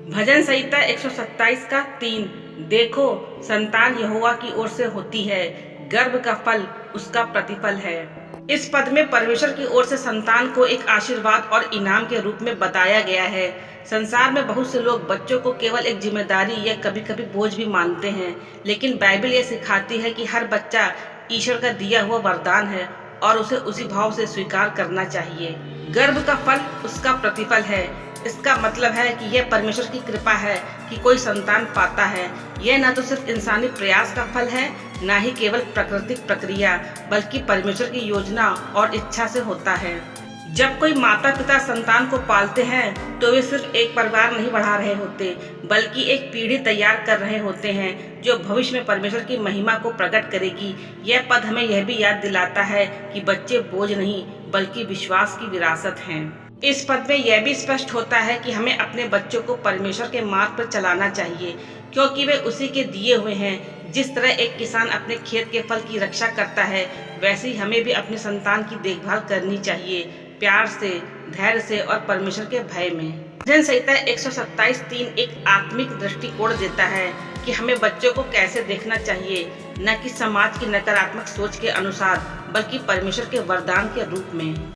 भजन संहिता 127 का 3। देखो, संतान यहोवा की ओर से होती है, गर्भ का फल उसका प्रतिफल है। इस पद में परमेश्वर की ओर से संतान को एक आशीर्वाद और इनाम के रूप में बताया गया है। संसार में बहुत से लोग बच्चों को केवल एक जिम्मेदारी या कभी कभी बोझ भी मानते हैं, लेकिन बाइबल ये सिखाती है कि हर बच्चा ईश्वर का दिया हुआ वरदान है और उसे उसी भाव से स्वीकार करना चाहिए। गर्भ का फल उसका प्रतिफल है। इसका मतलब है कि यह परमेश्वर की कृपा है कि कोई संतान पाता है। यह न तो सिर्फ इंसानी प्रयास का फल है, न ही केवल प्राकृतिक प्रक्रिया, बल्कि परमेश्वर की योजना और इच्छा से होता है। जब कोई माता पिता संतान को पालते हैं तो वे सिर्फ एक परिवार नहीं बढ़ा रहे होते, बल्कि एक पीढ़ी तैयार कर रहे होते हैं जो भविष्य में परमेश्वर की महिमा को प्रकट करेगी। यह पद हमें यह भी याद दिलाता है कि बच्चे बोझ नहीं बल्कि विश्वास की विरासत हैं। इस पद में यह भी स्पष्ट होता है कि हमें अपने बच्चों को परमेश्वर के मार्ग पर चलाना चाहिए, क्योंकि वे उसी के दिए हुए हैं। जिस तरह एक किसान अपने खेत के फल की रक्षा करता है, वैसे ही हमें भी अपने संतान की देखभाल करनी चाहिए, प्यार से, धैर्य से और परमेश्वर के भय में। भजन संहिता 127:3 एक आत्मिक दृष्टिकोण देता है कि हमें बच्चों को कैसे देखना चाहिए, न कि समाज की नकारात्मक सोच के अनुसार, बल्कि परमेश्वर के वरदान के रूप में।